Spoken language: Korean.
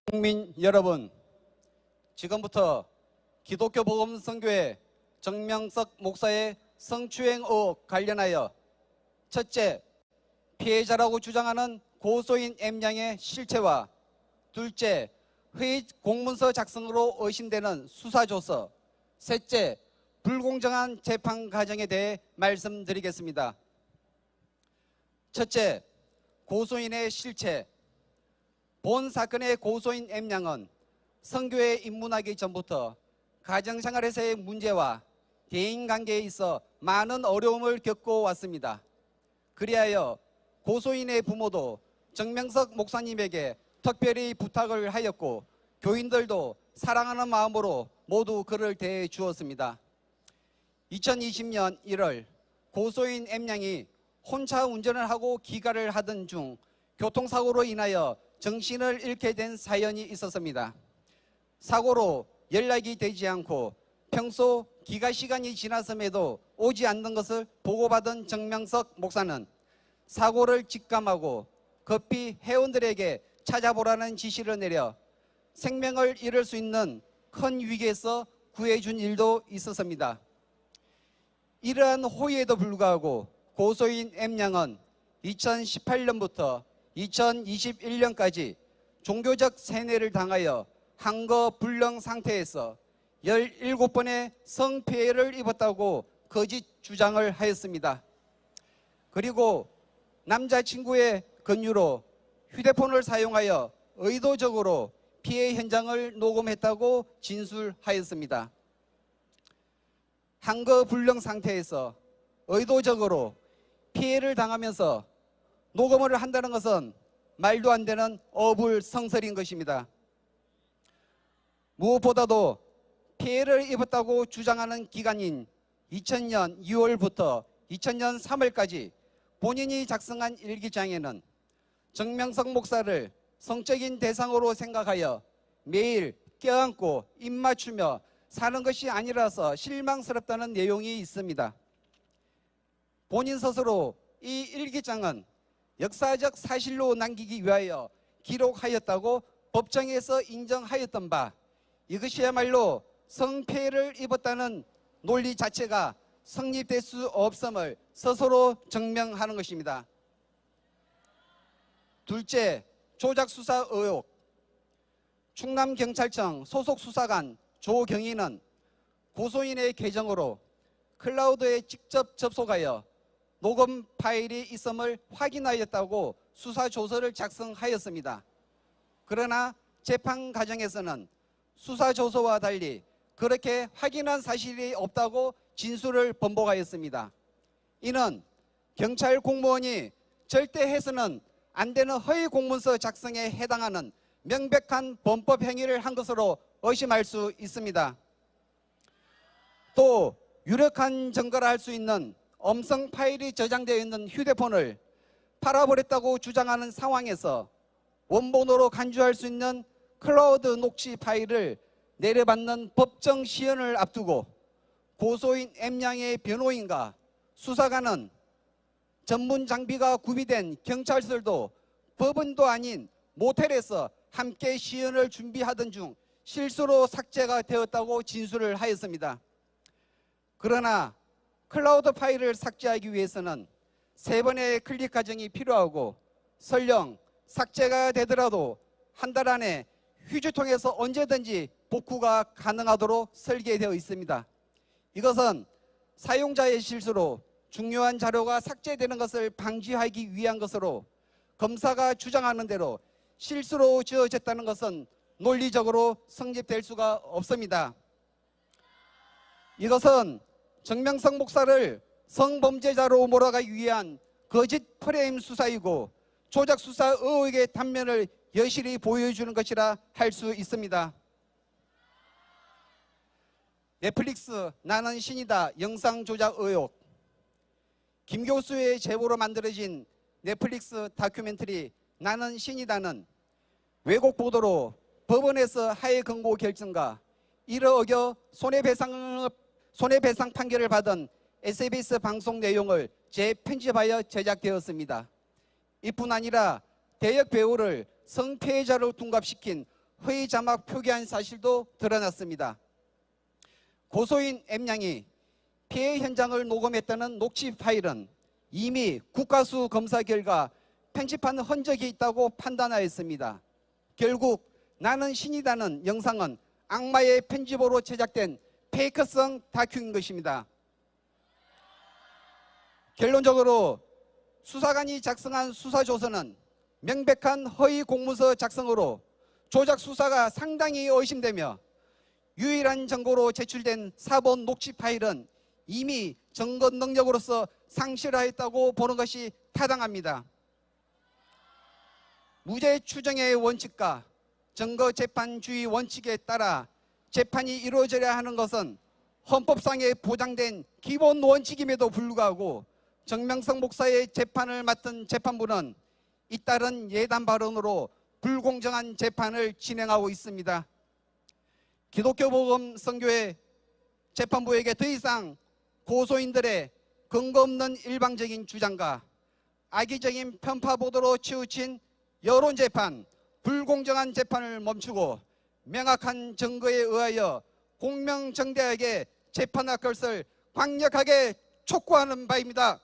국민 여러분, 지금부터 기독교 복음선교회 정명석 목사의 성추행 의혹 관련하여 첫째, 피해자라고 주장하는 고소인 M양의 실체와 둘째, 회의 공문서 작성으로 의심되는 수사조서, 셋째, 불공정한 재판 과정에 대해 말씀드리겠습니다. 첫째, 고소인의 실체. 본 사건의 고소인 M양은 선교에 입문하기 전부터 가정생활에서의 문제와 대인관계에 있어 많은 어려움을 겪고 왔습니다. 그리하여 고소인의 부모도 정명석 목사님에게 특별히 부탁을 하였고 교인들도 사랑하는 마음으로 모두 그를 대해 주었습니다. 2020년 1월 고소인 M양이 혼자 운전을 하고 귀가를 하던 중 교통사고로 인하여 정신을 잃게 된 사연이 있었습니다. 사고로 연락이 되지 않고 평소 귀가 시간이 지났음에도 오지 않는 것을 보고받은 정명석 목사는 사고를 직감하고 급히 회원들에게 찾아보라는 지시를 내려 생명을 잃을 수 있는 큰 위기에서 구해준 일도 있었습니다. 이러한 호의에도 불구하고 고소인 M양은 2018년부터 2021년까지 종교적 세뇌를 당하여 한거불능 상태에서 17번의 성피해를 입었다고 거짓 주장을 하였습니다. 그리고 남자친구의 권유로 휴대폰을 사용하여 의도적으로 피해 현장을 녹음했다고 진술하였습니다. 한거불능 상태에서 의도적으로 피해를 당하면서 녹음을 한다는 것은 말도 안 되는 어불성설인 것입니다. 무엇보다도 피해를 입었다고 주장하는 기간인 2000년 2월부터 2000년 3월까지 본인이 작성한 일기장에는 정명석 목사를 성적인 대상으로 생각하여 매일 껴안고 입맞추며 사는 것이 아니라서 실망스럽다는 내용이 있습니다. 본인 스스로 이 일기장은 역사적 사실로 남기기 위하여 기록하였다고 법정에서 인정하였던 바, 이것이야말로 성폐해를 입었다는 논리 자체가 성립될 수 없음을 스스로 증명하는 것입니다. 둘째, 조작수사 의혹. 충남경찰청 소속 수사관 조경희는 고소인의 계정으로 클라우드에 직접 접속하여 녹음 파일이 있음을 확인하였다고 수사조서를 작성하였습니다. 그러나 재판 과정에서는 수사조서와 달리 그렇게 확인한 사실이 없다고 진술을 번복하였습니다. 이는 경찰 공무원이 절대 해서는 안 되는 허위 공문서 작성에 해당하는 명백한 범법 행위를 한 것으로 의심할 수 있습니다. 또 유력한 증거라 할 수 있는 음성 파일이 저장되어 있는 휴대폰을 팔아버렸다고 주장하는 상황에서 원본으로 간주할 수 있는 클라우드 녹취 파일을 내려받는 법정 시연을 앞두고 고소인 M양의 변호인과 수사관은 전문 장비가 구비된 경찰서도 법원도 아닌 모텔에서 함께 시연을 준비하던 중 실수로 삭제가 되었다고 진술을 하였습니다. 그러나 클라우드 파일을 삭제하기 위해서는 3번의 클릭 과정이 필요하고 설령 삭제가 되더라도 한 달 안에 휴지통에서 언제든지 복구가 가능하도록 설계되어 있습니다. 이것은 사용자의 실수로 중요한 자료가 삭제되는 것을 방지하기 위한 것으로 검사가 주장하는 대로 실수로 지어졌다는 것은 논리적으로 성립될 수가 없습니다. 이것은 정명석 목사를 성범죄자로 몰아가기 위한 거짓 프레임 수사이고 조작 수사 의혹의 단면을 여실히 보여주는 것이라 할 수 있습니다. 넷플릭스 나는 신이다 영상 조작 의혹. 김 교수의 제보로 만들어진 넷플릭스 다큐멘터리 나는 신이다는 왜곡 보도로 법원에서 하해 권고 결정과 이를 어겨 손해배상 판결을 받은 SBS 방송 내용을 재편집하여 제작되었습니다. 이뿐 아니라 대역 배우를 성피해자로 둔갑시킨 허위 자막 표기한 사실도 드러났습니다. 고소인 M양이 피해 현장을 녹음했다는 녹취 파일은 이미 국가수 검사 결과 편집한 흔적이 있다고 판단하였습니다. 결국 나는 신이다는 영상은 악마의 편집으로 제작된 페이크성 다큐인 것입니다. 결론적으로 수사관이 작성한 수사조서는 명백한 허위 공문서 작성으로 조작 수사가 상당히 의심되며 유일한 증거로 제출된 사본 녹취 파일은 이미 증거 능력으로서 상실하였다고 보는 것이 타당합니다. 무죄 추정의 원칙과 증거재판주의 원칙에 따라 재판이 이루어져야 하는 것은 헌법상에 보장된 기본 원칙임에도 불구하고 정명석 목사의 재판을 맡은 재판부는 잇따른 예단 발언으로 불공정한 재판을 진행하고 있습니다. 기독교복음 선교회 재판부에게 더 이상 고소인들의 근거 없는 일방적인 주장과 악의적인 편파 보도로 치우친 여론재판, 불공정한 재판을 멈추고 명확한 증거에 의하여 공명정대하게 재판할 것을 강력하게 촉구하는 바입니다.